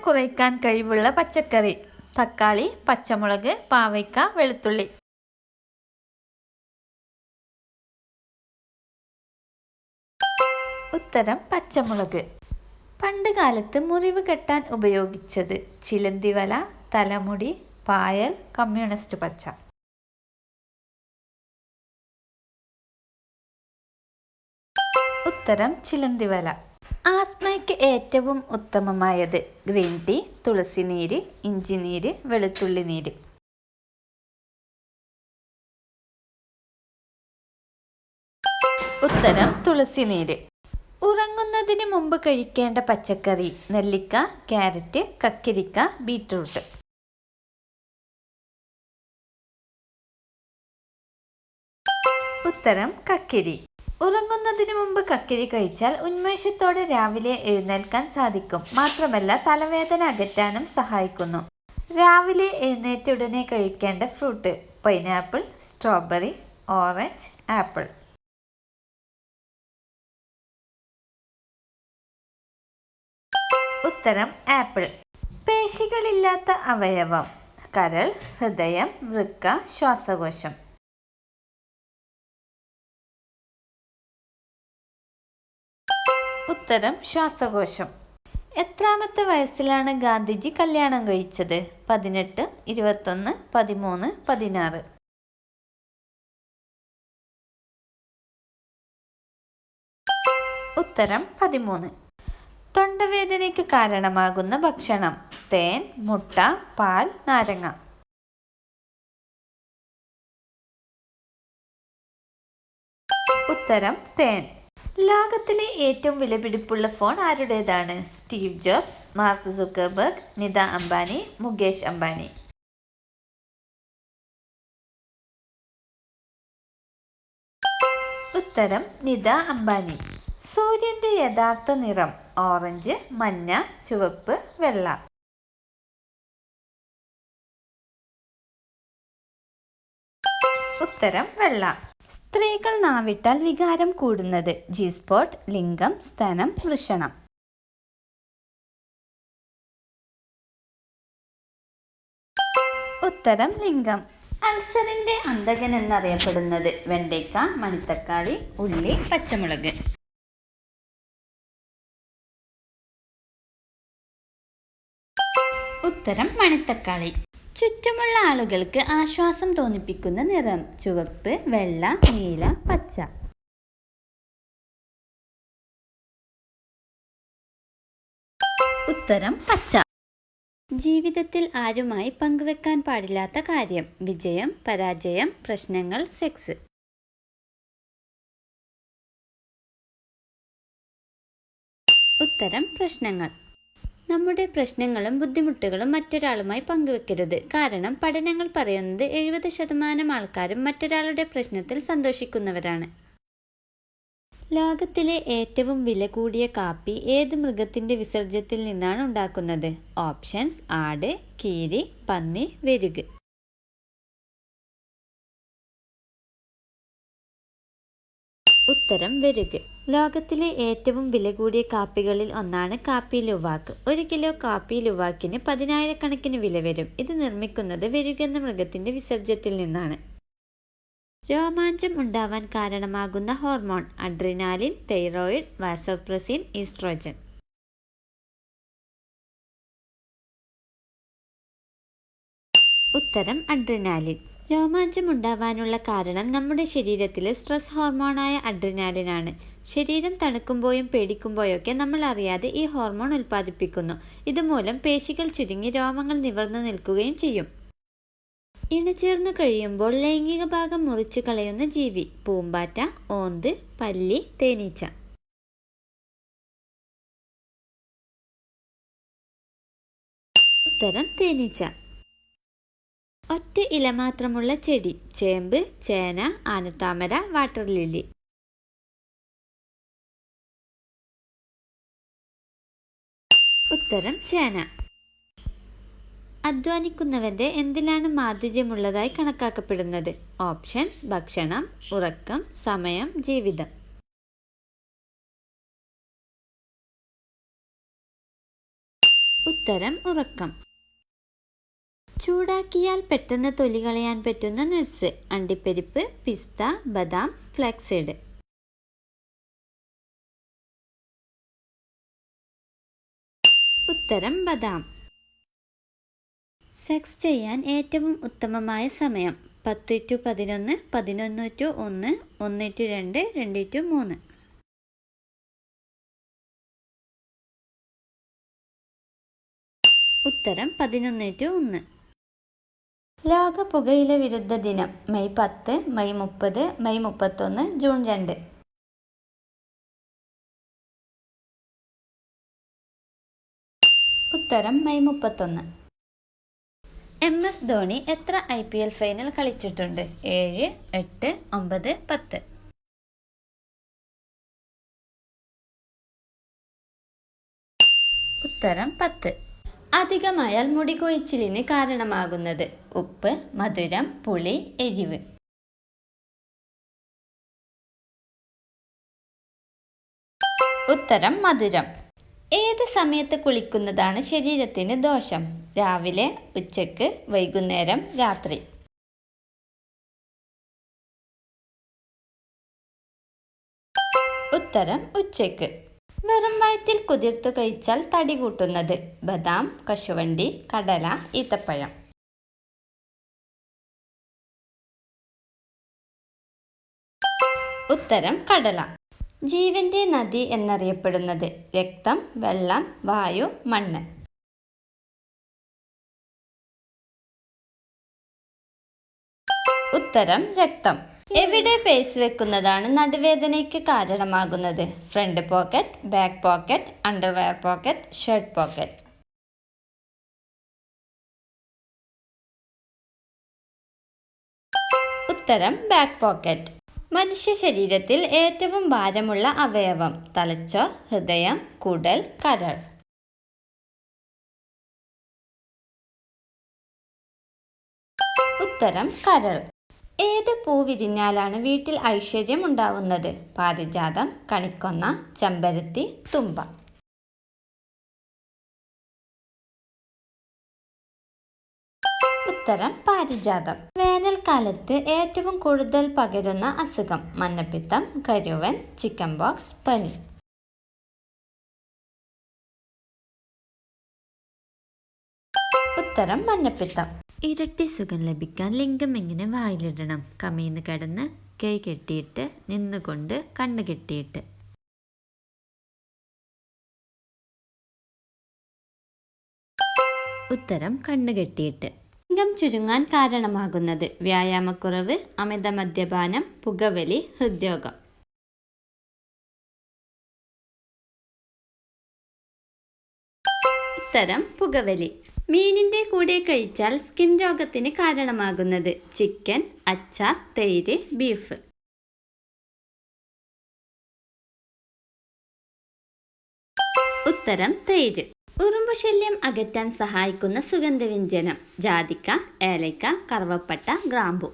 കുറയ്ക്കാൻ കഴിവുള്ള പച്ചക്കറി: തക്കാളി, പച്ചമുളക്, പാവയ്ക്ക, വെളുത്തുള്ളി. ഉത്തരം പച്ചമുളക്. പണ്ട് കാലത്ത് മുറിവ് കെട്ടാൻ ഉപയോഗിച്ചത്: ചിലന്തിവല, തലമുടി, പായൽ, കമ്മ്യൂണിസ്റ്റ് പച്ച. ഉത്തരം ചിലന്തിവല. ആസ്മയ്ക്ക് ഏറ്റവും ഉത്തമമായത്: ഗ്രീൻ ടീ, തുളസിനീര്, ഇഞ്ചിനീര്, വെളുത്തുള്ളി നീര്. ഉത്തരം തുളസിനീര്. ഉറങ്ങുന്നതിന് മുമ്പ് കഴിക്കേണ്ട പച്ചക്കറി: നെല്ലിക്ക, ക്യാരറ്റ്, കക്കിരിക്ക, ബീറ്റ്റൂട്ട്. ഉത്തരം കക്കിരി. ഉറങ്ങുന്നതിന് മുമ്പ് കക്കിരി കഴിച്ചാൽ ഉന്മേഷത്തോടെ രാവിലെ എഴുന്നേൽക്കാൻ സാധിക്കും. മാത്രമല്ല തലവേദന അകറ്റാനും സഹായിക്കുന്നു. രാവിലെ എഴുന്നേറ്റ ഉടനെ കഴിക്കേണ്ട fruit: pineapple, strawberry, orange, apple. ഉത്തരം ആപ്പിൾ. പേശികളില്ലാത്ത അവയവം: കരൾ, ഹൃദയം, വൃക്ക, ശ്വാസകോശം. ഉത്തരം ശ്വാസകോശം. എത്രാമത്തെ വയസ്സിലാണ് ഗാന്ധിജി കല്യാണം കഴിച്ചത്? 18, 21, 13, 16. ഉത്തരം 13. തൊണ്ടവേദനയ്ക്ക് കാരണമാകുന്ന ഭക്ഷണം: തേൻ, മുട്ട, പാൽ, നാരങ്ങ. ഉത്തരം തേൻ. ലോകത്തിലെ ഏറ്റവും വിലപിടിപ്പുള്ള ഫോൺ ആരുടേതാണ്? Steve Jobs, Mark Zuckerberg, Nita Ambani, Mukesh Ambani. ഉത്തരം നിത അംബാനി. സൂര്യന്റെ യഥാർത്ഥ നിറം: ഓറഞ്ച്, മഞ്ഞ, ചുവപ്പ്, വെള്ള. ഉത്തരം വെള്ള. സ്ത്രീകൾ നാവിട്ടാൽ വികാരം കൂടുന്നത്: ജി സ്പോട്ട്, ലിംഗം, സ്തനം, വൃഷണം. ഉത്തരം ലിംഗം. അൾസറിന്റെ അന്തകൻ എന്നറിയപ്പെടുന്നത്: വെണ്ടയ്ക്ക, മണിത്തക്കാളി, ഉള്ളി, പച്ചമുളക്. ഉത്തരം മണിത്തക്കാളി. ചുറ്റുമുള്ള ആളുകൾക്ക് ആശ്വാസം തോന്നിപ്പിക്കുന്ന നിറം: ചുവപ്പ്, വെള്ള, നീല, പച്ച. ഉത്തരം പച്ച. ജീവിതത്തിൽ ആരുമായി പങ്കുവെക്കാൻ പാടില്ലാത്ത കാര്യം: വിജയം, പരാജയം, പ്രശ്നങ്ങൾ, സെക്സ്. ഉത്തരം പ്രശ്നങ്ങൾ. നമ്മുടെ പ്രശ്നങ്ങളും ബുദ്ധിമുട്ടുകളും മറ്റൊരാളുമായി പങ്കുവെക്കരുത്. കാരണം പഠനങ്ങൾ പറയുന്നത് 70% ആൾക്കാരും മറ്റൊരാളുടെ പ്രശ്നത്തിൽ സന്തോഷിക്കുന്നവരാണ്. ലോകത്തിലെ ഏറ്റവും വില കൂടിയ കാപ്പി ഏത് മൃഗത്തിന്റെ വിസർജ്യത്തിൽ നിന്നാണ് ഉണ്ടാക്കുന്നത്? ഓപ്ഷൻസ്: ആട്, കീരി, പന്നി, വെരുക്. ഉത്തരം വെരുക്. ലോകത്തിലെ ഏറ്റവും വില കൂടിയ കാപ്പികളിൽ ഒന്നാണ് കാപ്പി ലുവാക്ക്. 1 കിലോ കാപ്പി ലുവാക്കിന് 10,000-കണക്കിന് വില വരും. ഇത് നിർമ്മിക്കുന്നത് വെരുക് എന്ന മൃഗത്തിന്റെ വിസർജ്യത്തിൽ നിന്നാണ്. രോമാഞ്ചം ഉണ്ടാവാൻ കാരണമാകുന്ന hormone: adrenaline, thyroid, vasopressin, oestrogen. ഉത്തരം അഡ്രിനാലിൻ. രോമാഞ്ചം ഉണ്ടാവാനുള്ള കാരണം നമ്മുടെ ശരീരത്തിലെ സ്ട്രെസ് ഹോർമോണായ അഡ്രിനാലിനാണ്. ശരീരം തണുക്കുമ്പോഴും പേടിക്കുമ്പോഴൊക്കെ നമ്മൾ അറിയാതെ ഈ ഹോർമോൺ ഉൽപ്പാദിപ്പിക്കുന്നു. ഇതുമൂലം പേശികൾ ചുരുങ്ങി രോമങ്ങൾ നിവർന്നു നിൽക്കുകയും ചെയ്യും. ഇണചേർന്നു കഴിയുമ്പോൾ ലൈംഗിക ഭാഗം മുറിച്ചു കളയുന്ന ജീവി: പൂമ്പാറ്റ, ഓന്ത്, പല്ലി, തേനീച്ച. ഉത്തരം തേനീച്ച. ഒറ്റ ഇല മാത്രമുള്ള ചെടി: ചേമ്പ്, ചേന, ആനത്താമര, വാട്ടർ ലില്ലി. ഉത്തരം ചേന. അധ്വാനിക്കുന്നവന്റെ എന്തിലാണ് മാധുര്യമുള്ളതായി കണക്കാക്കപ്പെടുന്നത്? ഓപ്ഷൻസ്: ഭക്ഷണം, ഉറക്കം, സമയം, ജീവിതം. ഉത്തരം ഉറക്കം. ചൂടാക്കിയാൽ പെട്ടെന്ന് തൊലി കളയാൻ പറ്റുന്ന നട്ട്സ്: അണ്ടിപ്പരിപ്പ്, പിസ്ത, ബദാം, ഫ്ലാക്സീഡ്. ഉത്തരം ബദാം. സെക്സ് ചെയ്യാൻ ഏറ്റവും ഉത്തമമായ സമയം: 10-11, 11-1, 1-2, 2-3. ഉത്തരം 11-1. ലോക പുകയില വിരുദ്ധ ദിനം: മെയ് 10, മെയ് 30, മെയ് 31, ജൂൺ 2. ഉത്തരം മെയ് 31. MS ധോണി എത്ര IPL ഫൈനൽ കളിച്ചിട്ടുണ്ട്? 7, 8, 9, 10. ഉത്തരം 10. അധികമായാൽ മുടി കൊഴിച്ചിലിന് കാരണമാകുന്നത്: ഉപ്പ്, മധുരം, പുളി, എരിവ്. ഉത്തരം മധുരം. ഏത് സമയത്ത് കുളിക്കുന്നതാണ് ശരീരത്തിന് ദോഷം? രാവിലെ, ഉച്ചക്ക്, വൈകുന്നേരം, രാത്രി. ഉത്തരം ഉച്ചക്ക്. വെറും വയറ്റിൽ കുതിർത്തു കഴിച്ചാൽ തടി കൂട്ടുന്നത്: ബദാം, കശുവണ്ടി, കടല, ഈത്തപ്പഴം. ഉത്തരം കടല. ജീവന്റെ നദി എന്നറിയപ്പെടുന്നത്: രക്തം, വെള്ളം, വായു, മണ്ണ്. ഉത്തരം രക്തം. എവിടെ പേഴ്സ് വെക്കുന്നതാണ് നടുവേദനയ്ക്ക് കാരണമാകുന്നത്? Front pocket, back pocket, underwear pocket, shirt pocket. ഉത്തരം ബാക്ക് പോക്കറ്റ്. മനുഷ്യ ശരീരത്തിൽ ഏറ്റവും ഭാരമുള്ള അവയവം: തലച്ചോർ, ഹൃദയം, കുടൽ, കരൾ. ഉത്തരം കരൾ. ഏത് പൂ വിരിഞ്ഞാലാണ് വീട്ടിൽ ഐശ്വര്യം ഉണ്ടാവുന്നത്? പാരിജാതം, കണിക്കൊന്ന, ചെമ്പരത്തി, തുമ്പ. ഉത്തരം പാരിജാതം. വേനൽക്കാലത്ത് ഏറ്റവും കൂടുതൽ പകരുന്ന അസുഖം: മഞ്ഞപ്പിത്തം, കരുവൻ, ചിക്കൻ പോക്സ്, പനി. ഉത്തരം മഞ്ഞപ്പിത്തം. ഇരട്ടി സുഖം ലഭിക്കാൻ ലിംഗം എങ്ങനെ വായിലിടണം? കമീന്ന് കിടന്ന്, കൈ കെട്ടിയിട്ട്, നിന്നുകൊണ്ട്, കണ്ണ് കെട്ടിയിട്ട്. ഉത്തരം കണ്ണ് കെട്ടിയിട്ട്. ലിംഗം ചുരുങ്ങാൻ കാരണമാകുന്നത്: വ്യായാമക്കുറവ്, അമിത മദ്യപാനം, പുകവലി, ഹൃദ്രോഗം. ഉത്തരം പുകവലി. മീനിന്റെ കൂടെ കഴിച്ചാൽ സ്കിൻ രോഗത്തിന് കാരണമാകുന്നത്: ചിക്കൻ, അച്ചാർ, തൈര്, ബീഫ്. ഉത്തരം തൈര്. ഉറുമ്പ് ശല്യം അകറ്റാൻ സഹായിക്കുന്ന സുഗന്ധവ്യഞ്ജനം: ജാതിക്ക, ഏലക്ക, കറുവപ്പട്ട, ഗ്രാമ്പു.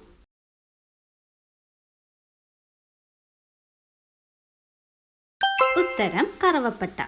ഉത്തരം കറുവപ്പട്ട.